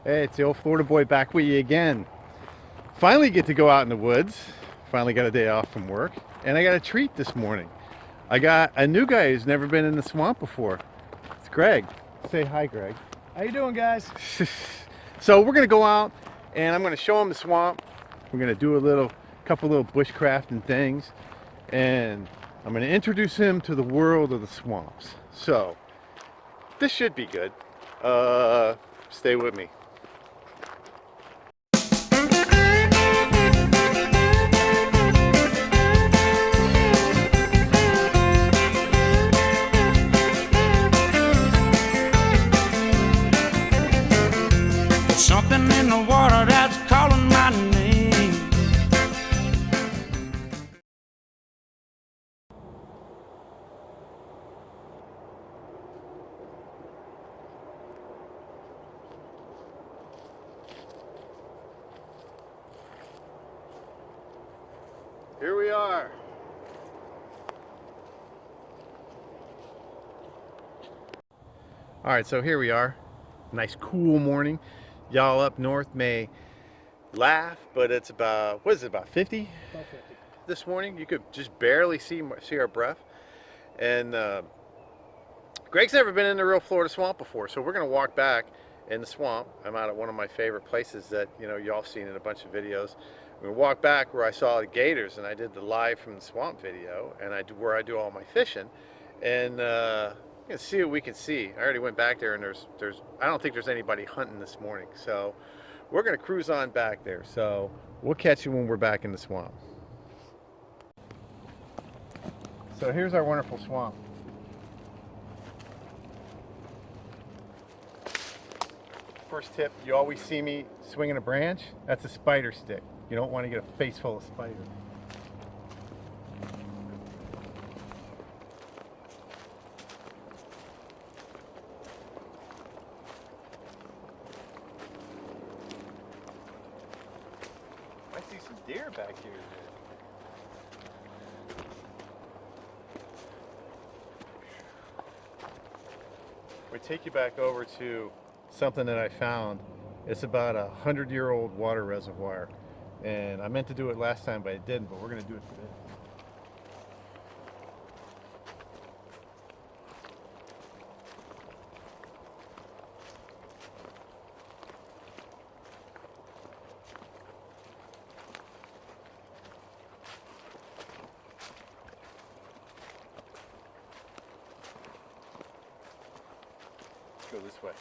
Hey, it's the old Florida boy back with you again. Finally get to go out in the woods. Finally got a day off from work. And I got a treat this morning. I got a new guy who's never been in the swamp before. It's Greg. Say hi, Greg. How you doing, guys? So we're gonna go out and I'm gonna show him the swamp. We're gonna do couple little bushcrafting things. And I'm gonna introduce him to the world of the swamps. So this should be good. Stay with me. Something in the water that's calling my name. Here we are. All right, so here we are. Nice cool morning. Y'all up north may laugh, but it's about, what is it, about 50? About 50. This morning. You could just barely see our breath. And Greg's never been in the real Florida swamp before, so we're gonna walk back in the swamp. I'm out at one of my favorite places that y'all seen in a bunch of videos. We're gonna walk back where I saw the gators, and I did the live from the swamp video, and where I do all my fishing, and you can see what we can see. I already went back there, and I don't think there's anybody hunting this morning, so we're gonna cruise on back there. So we'll catch you when we're back in the swamp. So here's our wonderful swamp. First tip, you always see me swinging a branch. That's a spider stick. You don't want to get a face full of spiders. I see some deer back here. We take you back over to something that I found. It's about 100-year-old water reservoir, and I meant to do it last time, but I didn't. But we're going to do it today. Go this way.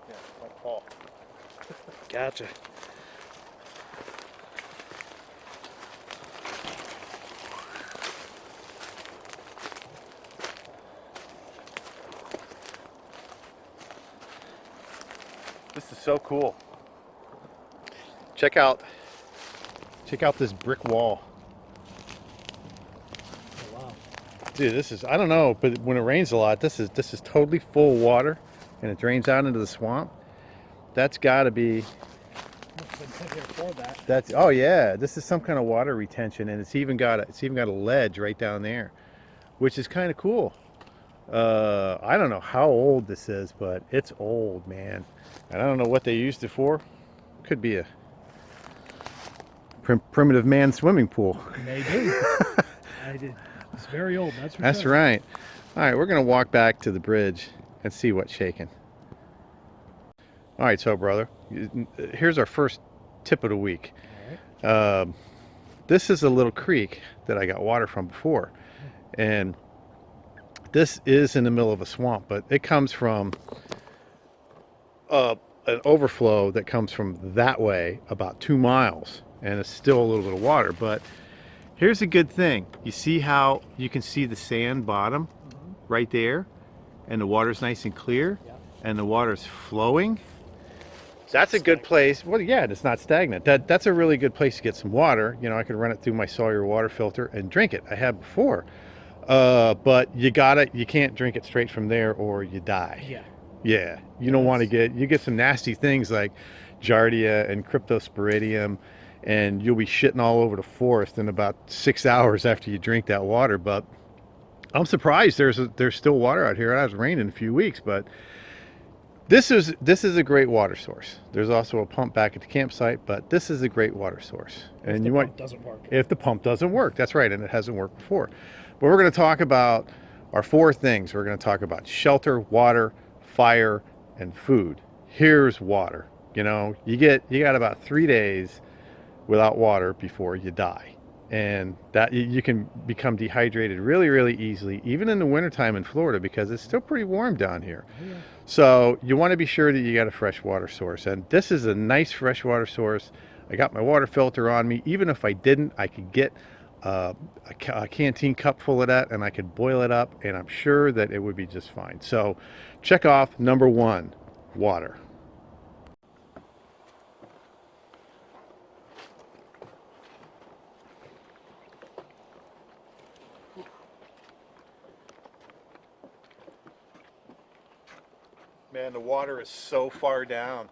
Yeah, don't fall. Gotcha. This is so cool. Check out this brick wall. Wow. Dude, this is, I don't know, but when it rains a lot, this is totally full of water, and it drains out into the swamp. That's got to be, oh yeah, this is some kind of water retention, and it's even got a ledge right down there, which is kind of cool. I don't know how old this is, but it's old, man. And I don't know what they used it for. Could be a primitive man swimming pool. Maybe. It's very old, that's for That's sure. right. All right, we're gonna walk back to the bridge and see what's shaking. All right, so brother, here's our first tip of the week. All right. This is a little creek that I got water from before, and this is in the middle of a swamp, but it comes from an overflow that comes from that way about 2 miles, and it's still a little bit of water. But here's a good thing. You see how you can see the sand bottom right there, and the water's nice and clear, and the water's flowing. That's a good place. Well, yeah, it's not stagnant. That's a really good place to get some water. I could run it through my Sawyer water filter and drink it. I have before. But you can't drink it straight from there or you die. Yeah. Yeah. You don't want to get some nasty things like Giardia and Cryptosporidium, and you'll be shitting all over the forest in about 6 hours after you drink that water. But I'm surprised there's still water out here. It hasn't rained in a few weeks, but this is a great water source. There's also a pump back at the campsite, but this is a great water source. If the pump doesn't work. If the pump doesn't work, that's right, and it hasn't worked before. But we're going to talk about our 4 things. We're going to talk about shelter, water, fire, and food. Here's water. You know, you got about 3 days without water before you die. And that you can become dehydrated really, really easily, even in the wintertime in Florida, because it's still pretty warm down here. Yeah. So you want to be sure that you got a fresh water source. And this is a nice fresh water source. I got my water filter on me. Even if I didn't, I could get a canteen cup full of that and I could boil it up, and I'm sure that it would be just fine. So check off number 1, water. Man, the water is so far down.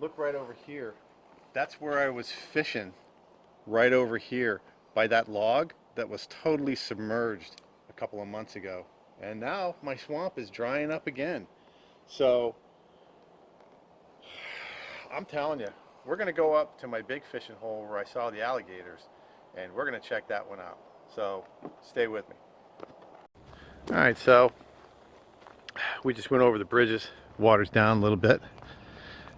Look right over here. That's where I was fishing, right over here by that log that was totally submerged a couple of months ago. And now my swamp is drying up again. So I'm telling you, we're going to go up to my big fishing hole where I saw the alligators, and we're going to check that one out. So stay with me. All right, so we just went over the bridges. Water's down a little bit,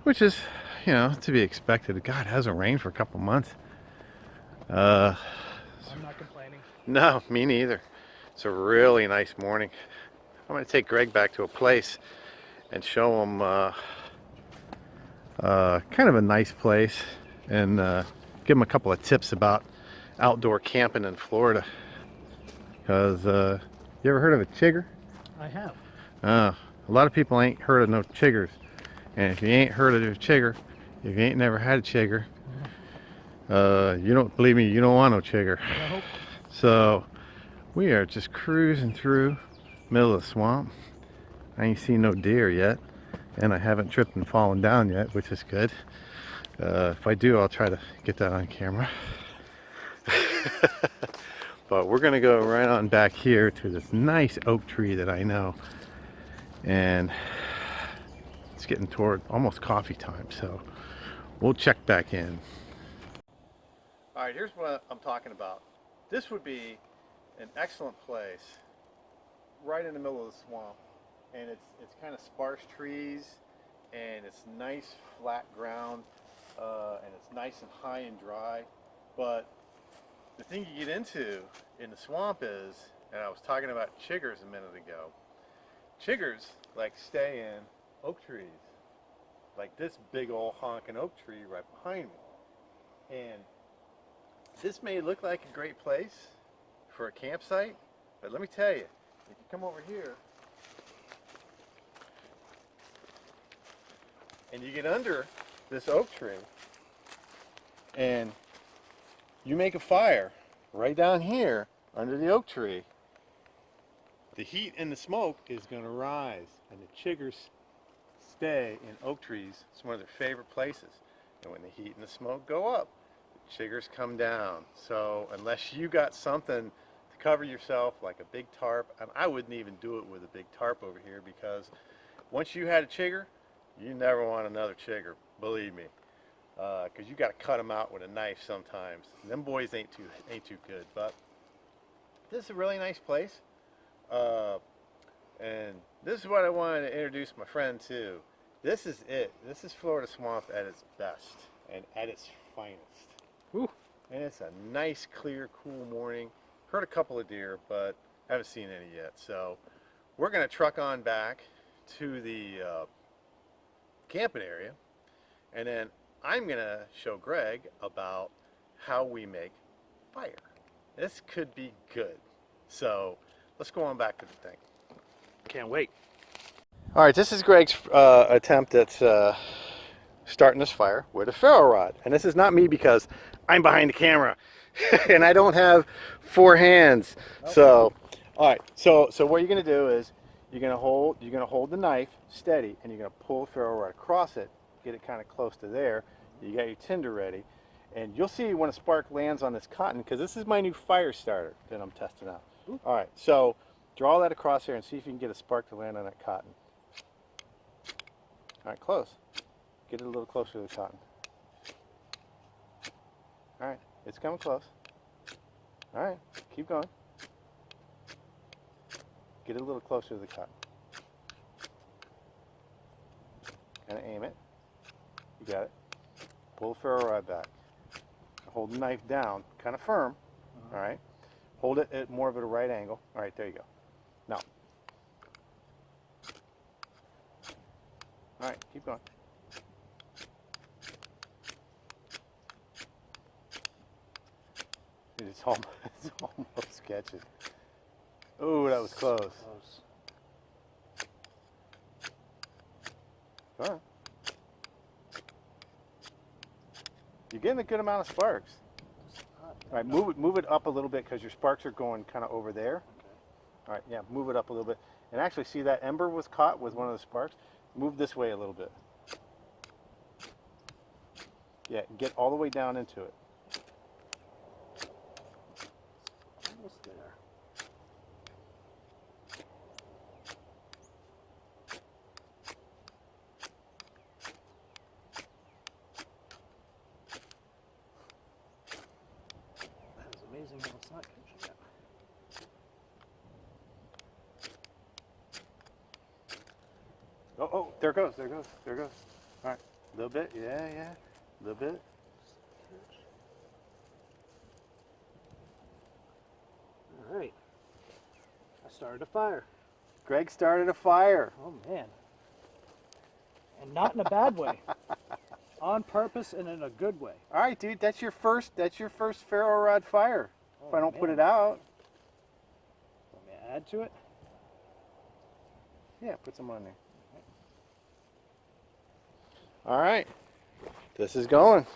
which is, you know, to be expected. God, it hasn't rained for a couple months. I'm not complaining. No, me neither. It's a really nice morning. I'm going to take Greg back to a place and show him kind of a nice place, and give him a couple of tips about outdoor camping in Florida. Because you ever heard of a chigger? I have. A lot of people ain't heard of no chiggers, and if you ain't heard of a chigger, if you ain't never had a chigger, you don't believe me, you don't want no chigger. Nope. So we are just cruising through middle of the swamp. I ain't seen no deer yet, and I haven't tripped and fallen down yet, which is good. If I do, I'll try to get that on camera. But we're gonna go right on back here to this nice oak tree that I know, and it's getting toward almost coffee time, so we'll check back in. All right, here's what I'm talking about. This would be an excellent place right in the middle of the swamp, and it's kind of sparse trees, and it's nice flat ground, and it's nice and high and dry. But the thing you get into in the swamp is, and I was talking about chiggers a minute ago, chiggers like stay in oak trees, like this big old honking oak tree right behind me. And this may look like a great place for a campsite, but let me tell you, if you come over here and you get under this oak tree and you make a fire right down here under the oak tree, the heat and the smoke is going to rise, and the chiggers stay in oak trees. It's one of their favorite places. And when the heat and the smoke go up, the chiggers come down. So unless you got something to cover yourself, like a big tarp, and I wouldn't even do it with a big tarp over here, because once you had a chigger, you never want another chigger, believe me. Because you got to cut them out with a knife sometimes. And them boys ain't too good. But this is a really nice place, and this is what I wanted to introduce my friend to. This is it. This is Florida swamp at its best and at its finest. Woo. And it's a nice, clear, cool morning. Heard a couple of deer, but haven't seen any yet. So we're going to truck on back to the camping area, and then I'm going to show Greg about how we make fire. This could be good. So let's go on back to the thing. Can't wait. All right, this is Greg's attempt at starting this fire with a ferro rod. And this is not me because I'm behind the camera and I don't have 4 hands. Okay. So, all right, so what you're going to do is you're going to hold the knife steady, and you're going to pull the ferro rod across it, get it kind of close to there. You got your tinder ready, and you'll see when a spark lands on this cotton, because this is my new fire starter that I'm testing out. Ooh. All right, so Draw that across there and see if you can get a spark to land on that cotton. All right, close. Get it a little closer to the cotton. All right, it's coming close. All right, keep going. Get it a little closer to the cotton. Kind of aim it. You got it. Pull the ferro rod back. Hold the knife down, kind of firm. All right. Hold it at more of a right angle. All right, there you go. Now. All right, keep going. It's almost catching. Oh, that was close. All right. You're getting a good amount of sparks. All right, move it up a little bit because your sparks are going kind of over there. All right, yeah, move it up a little bit. And actually, see that ember was caught with one of the sparks? Move this way a little bit. Yeah, get all the way down into it. Almost there. That is amazing how it's not catching yet. Oh, there it goes, there it goes, there it goes. All right, a little bit, yeah, a little bit. All right. I started a fire. Greg started a fire. Oh man. And not in a bad way. On purpose and in a good way. All right, dude, that's your first ferro rod fire. If I don't put it out. Want me to add to it? Yeah, put some on there. All right, this is going.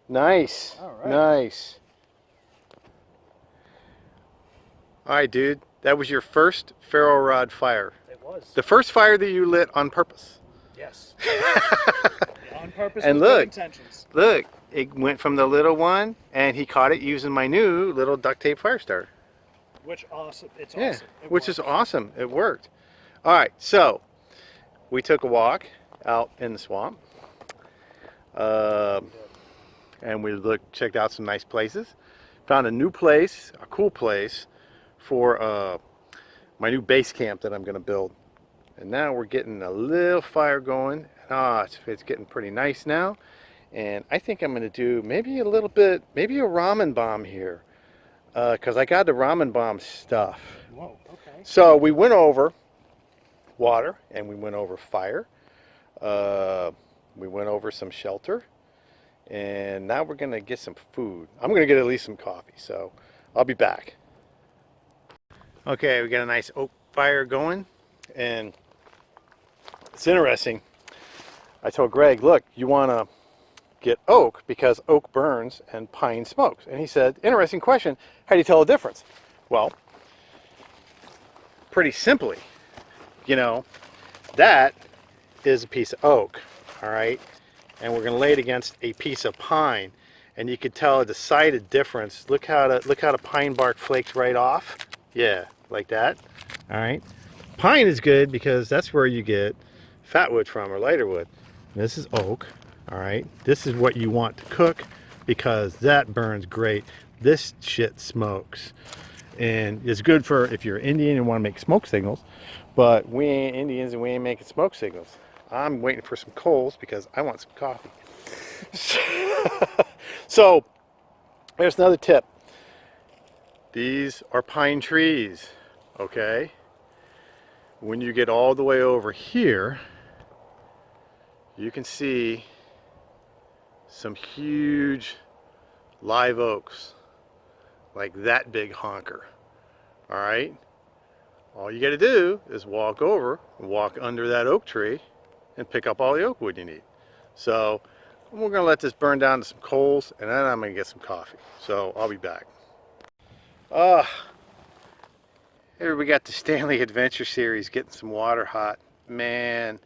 Nice, all right. Nice. All right, dude, that was your first ferro rod fire. It was. The first fire that you lit on purpose. Yes. On purpose And with good look, intentions. Look, it went from the little one, and he caught it using my new little duct tape fire starter. Which awesome. It's Yeah, awesome. It which is works. awesome. It worked. All right, so we took a walk out in the swamp, and we checked out some nice places. Found a new place, a cool place for my new base camp that I'm going to build. And now we're getting a little fire going. It's getting pretty nice now. And I think I'm going to do maybe a ramen bomb here, because I got the ramen bomb stuff. Whoa, okay. So we went over water and we went over fire. We went over some shelter, and now we're gonna get some food. I'm gonna get at least some coffee, so I'll be back. Okay, we got a nice oak fire going, and it's interesting. I told Greg, look, you wanna get oak because oak burns and pine smokes. And he said, interesting question, how do you tell the difference? Well, pretty simply, that is a piece of oak, all right, and we're going to lay it against a piece of pine, and you could tell a decided difference. Look how the pine bark flakes right off. Yeah, like that. All right, pine is good because that's where you get fat wood from, or lighter wood. This is oak. All right, this is what you want to cook because that burns great. This shit smokes, and it's good for if you're Indian and want to make smoke signals. But we ain't Indians and we ain't making smoke signals. I'm waiting for some coals because I want some coffee. So there's another tip. These are pine trees, okay? When you get all the way over here, you can see some huge live oaks, like that big honker, all right? All you got to do is walk over, walk under that oak tree, and pick up all the oak wood you need. So we're going to let this burn down to some coals, and then I'm going to get some coffee. So I'll be back. Here we got the Stanley Adventure Series, getting some water hot. Man,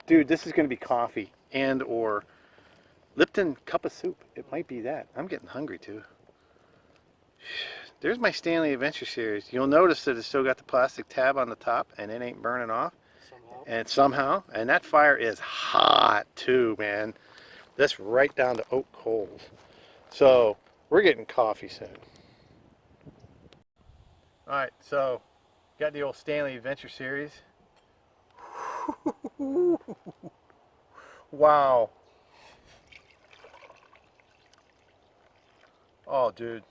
dude, this is going to be coffee and or Lipton cup of soup. It might be that. I'm getting hungry too. there's my Stanley Adventure Series. You'll notice that it's still got the plastic tab on the top and it ain't burning off. And that fire is hot too, man. That's right down to oak coals. So we're getting coffee soon. All right, so got the old Stanley Adventure Series. Wow. Oh, dude.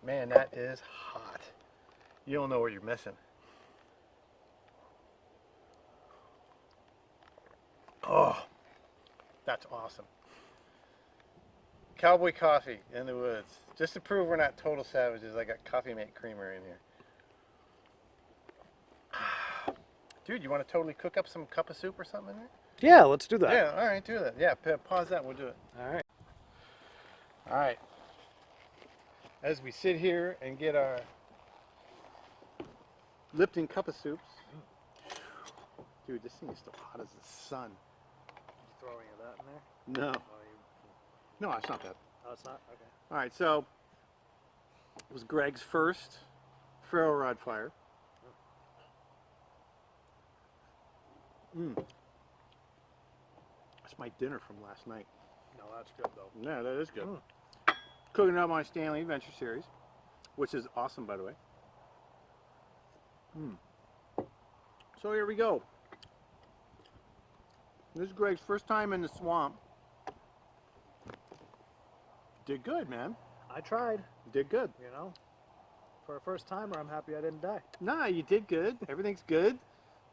Man, that is hot. You don't know what you're missing. Oh, that's awesome. Cowboy coffee in the woods. Just to prove we're not total savages, I got Coffee Mate creamer in here. Dude, you want to totally cook up some cup of soup or something in there? Yeah, let's do that. Yeah, all right, do that. Yeah, pause that, we'll do it. All right. All right. As we sit here and get our Lipton cup of soups. Dude, this thing is still hot as the sun. You throw any of that in there? No. Oh, No, it's not that. oh, it's not? Okay. All right, so it was Greg's first ferro rod fire. That's my dinner from last night. No, that's good though. Yeah, that is good. Cooking up my Stanley Adventure Series, which is awesome, by the way. So here we go. This is Greg's first time in the swamp. Did good, man. I tried, Did good. you know. For a first timer, I'm happy I didn't die. Nah, you did good. Everything's good.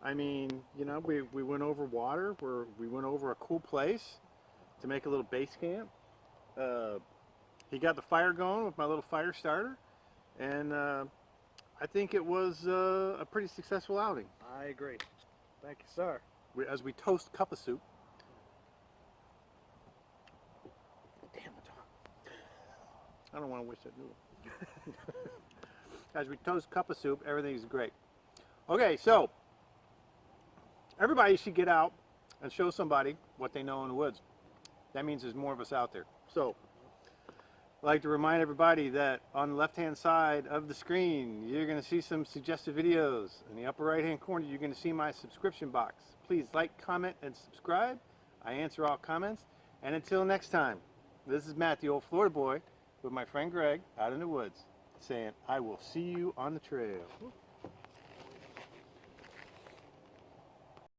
I mean, you know, we went over water. We went over a cool place to make a little base camp. He got the fire going with my little fire starter, and I think it was a pretty successful outing. I agree. Thank you, sir. As we toast cup of soup. Damn, it's hot. I don't want to waste that noodle. As we toast cup of soup, everything's great. Okay, so everybody should get out and show somebody what they know in the woods. That means there's more of us out there. So I'd like to remind everybody that on the left-hand side of the screen, you're going to see some suggested videos. In the upper right-hand corner, you're going to see my subscription box. Please like, comment, and subscribe. I answer all comments. And until next time, this is Matt, the old Florida boy, with my friend Greg out in the woods, saying, I will see you on the trail.